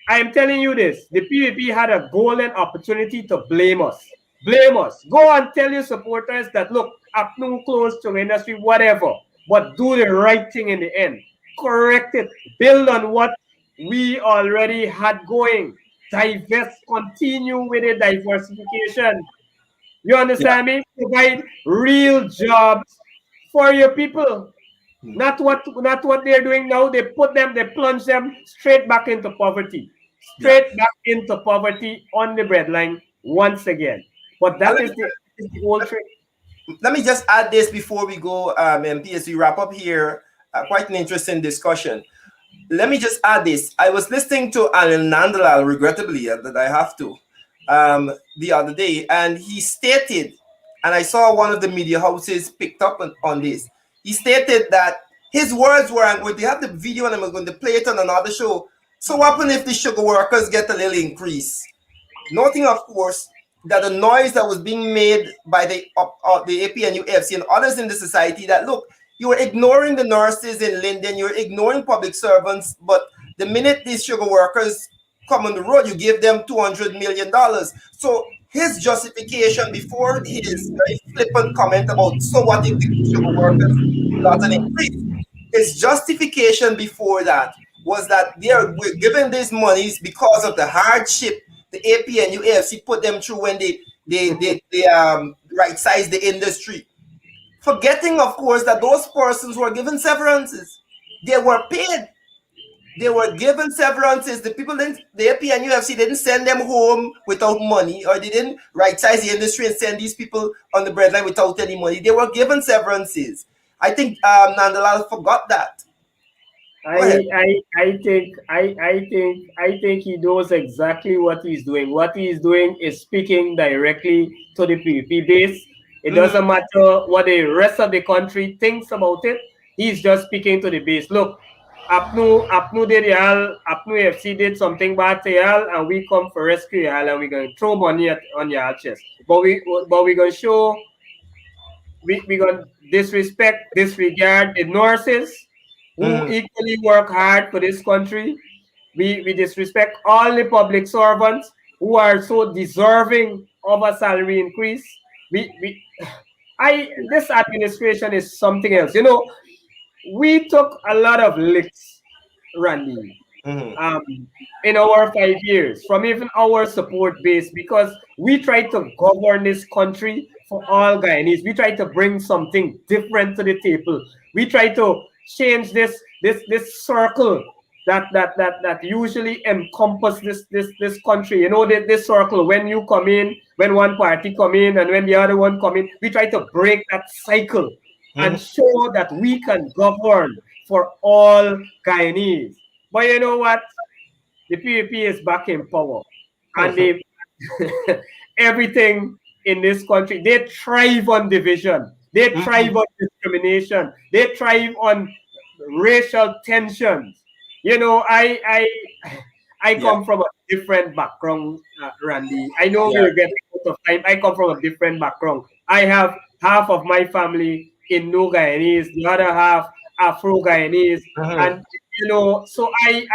I am telling you this, the PVP had a golden opportunity to blame us. Blame us. Go and tell your supporters that, look, Apnu close to industry, whatever, but do the right thing in the end. Correct it. Build on what we already had going. Divest, continue with the diversification. You Yeah. understand me? Provide real jobs for your people. Mhm. Not what they're doing now. They plunge them straight back into poverty. Yeah. Straight back into poverty on the breadline once again. But And that is the old trick. let me just add this before we go, MP, as we wrap up here. Quite an interesting discussion. Let me just add this. I was listening to Alan Nandalal, regrettably, that I have to, the other day, and he stated, and I saw one of the media houses picked up on this. He stated that his words were, I'm going to have the video and I'm going to play it on another show. So, what happens if the sugar workers get a little increase? Noting, of course, that the noise that was being made by the APNUFC and others in the society that, look, you were ignoring the nurses in Linden, you're ignoring public servants, but the minute these sugar workers come on the road, you give them $200 million. So his justification before his very flippant comment about, so what if the sugar workers got an increase? His justification before that was that they were given these monies because of the hardship the AP and UAFC put them through when they right sized the industry. Forgetting, of course, that those persons were given severances. They were paid. They were given severances. The people didn't, the AP and UFC didn't send them home without money, or they didn't right size the industry and send these people on the breadline without any money. They were given severances. I think Nandalal forgot that. Go ahead. I think he knows exactly what he's doing. What he's doing is speaking directly to the PvP base. It Mhm. doesn't matter what the rest of the country thinks about it. He's just speaking to the base. Look, Apnu did y'all, Apnu FC did something bad to y'all, and we come for rescue y'all, and we're gonna throw money on y'all chest. But we gonna show we gonna disregard the nurses who Mhm. equally work hard for this country. We disrespect all the public servants who are so deserving of a salary increase. We I This administration is something else. We took a lot of licks, Randy, Mhm. um, in our 5 years from even our support base because we try to govern this country for all Guyanese. We try to bring something different to the table. We try to change this circle that usually encompass this country. This circle when you come in, when one party come in, and when the other one come in, we try to break that cycle and Mhm. show that we can govern for all Guyanese. But you know what? The PvP is back in power, and Mhm. they everything in this country, they thrive on division, they Mhm. thrive on discrimination, they thrive on racial tensions. I Yeah. come from a different background, Randy. I know Yeah. we're getting out of time. I come from a different background. I have half of my family in No Guyanese, the other half Afro Guyanese, Mhm. and so I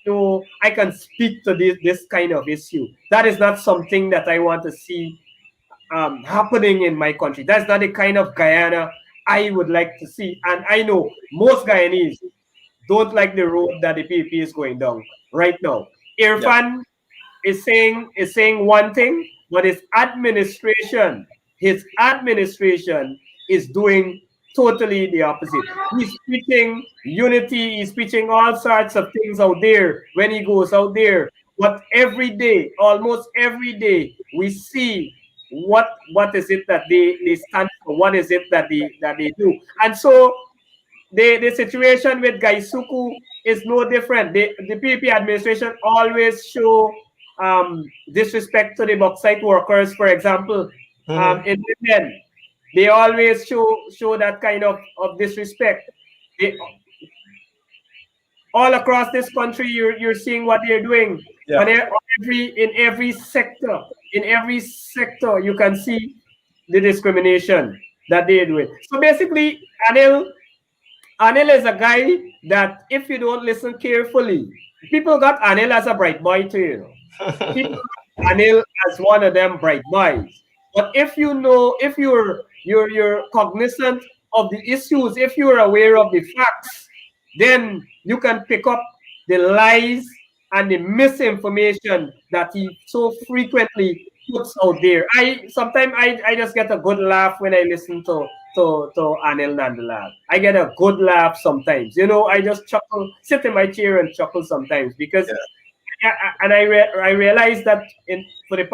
know I can speak to this kind of issue. That is not something that I want to see happening in my country. That's not the kind of Guyana I would like to see. And I know most Guyanese don't like the road that the PPP is going down right now. Yeah. Irfan is saying one thing, but his administration is doing totally the opposite. He's preaching unity, he's preaching all sorts of things out there when he goes out there. But every day, almost every day, we see what is it that they stand for, what is it that they do. And so the situation with Gaisuku is no different. The PPP administration always show disrespect to the bauxite workers, for example. In Finland, they always show that kind of disrespect. They, all across this country, you're seeing what they're doing. Yeah. In every sector, you can see the discrimination that they're doing. So basically, Anil is a guy that if you don't listen carefully, people got Anil as a bright boy too. You know? People got Anil as one of them bright boys. But if you know, if you're cognizant of the issues, if you're aware of the facts, then you can pick up the lies and the misinformation that he so frequently puts out there. Sometimes I just get a good laugh when I listen to Anil Nandalal. I get a good laugh sometimes. You know, I just chuckle, sit in my chair and chuckle sometimes because, and I realize that for the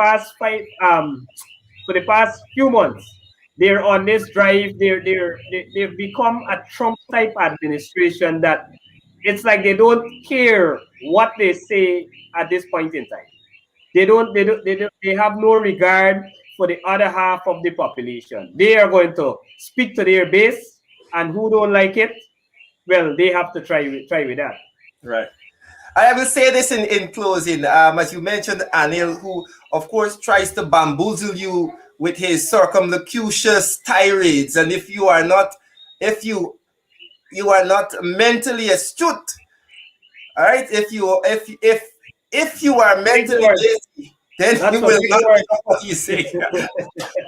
past few months, they're on this drive. They've become a Trump type administration that it's like they don't care what they say at this point in time. They have no regard for the other half of the population. They are going to speak to their base, and who don't like it, well, they have to try with that. Right. I will say this in closing. As you mentioned, Anil, who of course tries to bamboozle you with his circumlocucious tirades, and if you are not mentally astute, all right, if you are mentally lazy, then you will not know what you say. To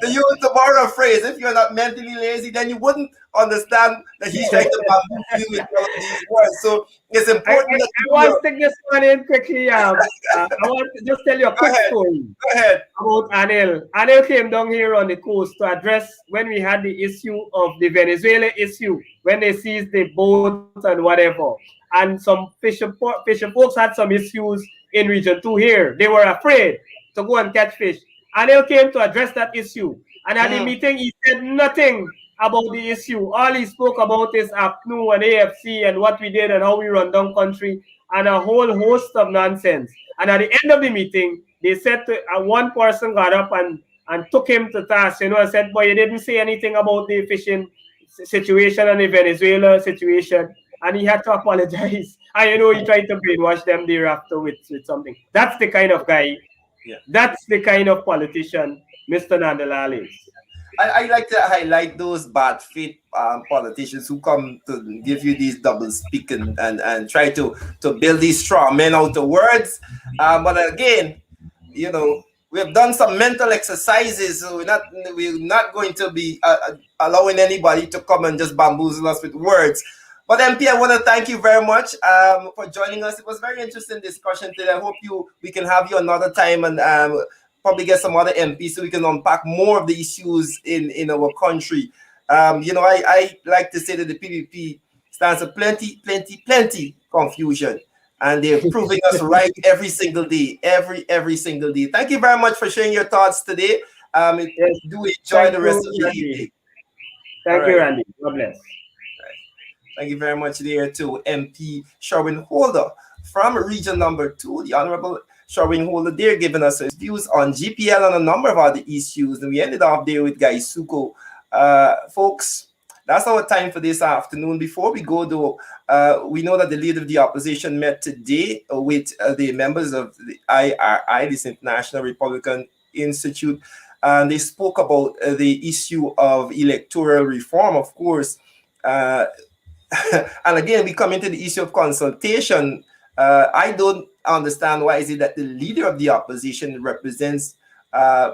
use the borrow phrase, if you're not mentally lazy, then you wouldn't understand that he's trying to bamboozle you with all of these words. So it's important. I want to stick this one in quickly. I want to just tell you a quick story. Go ahead. About Anil. Anil came down here on the coast to address when we had the issue of the Venezuela issue, when they seized the boats and whatever. And some fishing folks had some issues in Region 2 here. They were afraid to go and catch fish. Anil came to address that issue. And at the meeting, he said nothing about the issue. All he spoke about is APNU and AFC and what we did and how we run down country and a whole host of nonsense. And at the end of the meeting, they said one person got up and took him to task, you know, and said, boy, you didn't say anything about the fishing situation and the Venezuela situation. And he had to apologize. And, you know, he tried to brainwash them thereafter with something. That's the kind of guy. Yeah. That's the kind of politician Mr. Nandalal is. I like to highlight those bad faith politicians who come to give you these double speak and try to build these straw men out of words. But again, you know, we have done some mental exercises, so we're not going to be allowing anybody to come and just bamboozle us with words. But MP, I want to thank you very much for joining us. It was a very interesting discussion today. I hope we can have you another time and probably get some other MPs so we can unpack more of the issues in our country. You know, I like to say that the PPP stands for plenty confusion. And they're proving us right every single day, every single day. Thank you very much for sharing your thoughts today. Do enjoy the rest of your evening. Thank you, Randy. God bless. Thank you very much there to MP Sherwin Holder from Region Number 2, the Honorable Sherwin Holder there, giving us his views on GPL and a number of other issues. And we ended off there with Gaisuku. Folks, that's our time for this afternoon. Before we go, though, we know that the leader of the opposition met today with the members of the IRI, this International Republican Institute, and they spoke about the issue of electoral reform, of course. And again, we come into the issue of consultation. I don't understand why is it that the leader of the opposition represents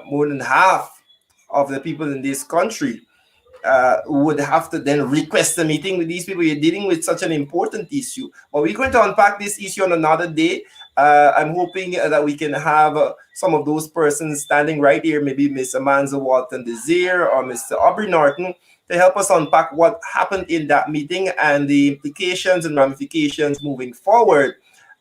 more than half of the people in this country would have to then request a meeting with these people. You're dealing with such an important issue. But we're going to unpack this issue on another day. I'm hoping that we can have some of those persons standing right here, maybe Mr. Manzo Walton Desir or Mr. Aubrey Norton, to help us unpack what happened in that meeting and the implications and ramifications moving forward.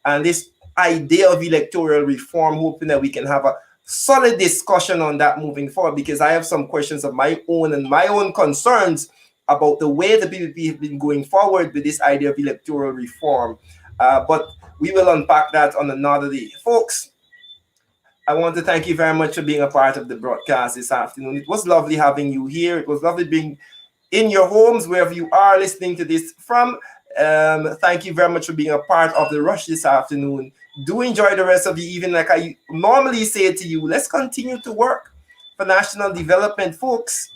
And this idea of electoral reform, hoping that we can have a solid discussion on that moving forward, because I have some questions of my own and my own concerns about the way the PPP has been going forward with this idea of electoral reform. But we will unpack that on another day. Folks, I want to thank you very much for being a part of the broadcast this afternoon. It was lovely having you here. It was lovely being in your homes, wherever you are listening to this from. Thank you very much for being a part of the Rush this afternoon. Do enjoy the rest of the evening. Like I normally say to you, let's continue to work for national development, folks.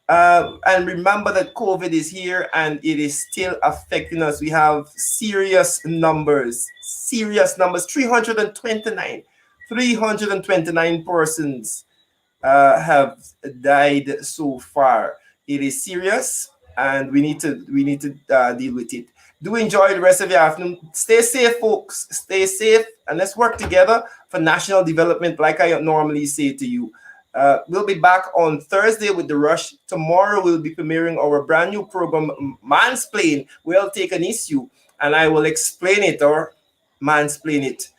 And remember that COVID is here and it is still affecting us. We have serious numbers, 329 persons have died so far. It is serious, and we need to deal with it. Do enjoy the rest of your afternoon. Stay safe, folks. Stay safe, and let's work together for national development, like I normally say to you. We'll be back on Thursday with the Rush. Tomorrow we'll be premiering our brand new program, Mansplain. We'll take an issue and I will explain it or mansplain it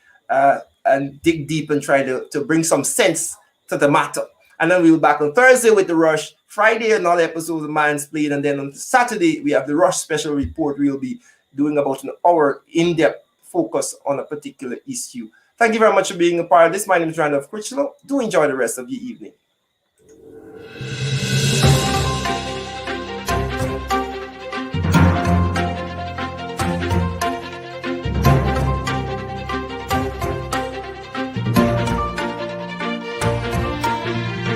and dig deep and try to bring some sense to the matter. And then we'll be back on Thursday with the Rush. Friday, another episode of Mansplain. And then on Saturday, we have the Rush special report. We'll be doing about an hour in-depth focus on a particular issue. Thank you very much for being a part of this. My name is Randolph Critchlow. Do enjoy the rest of your evening.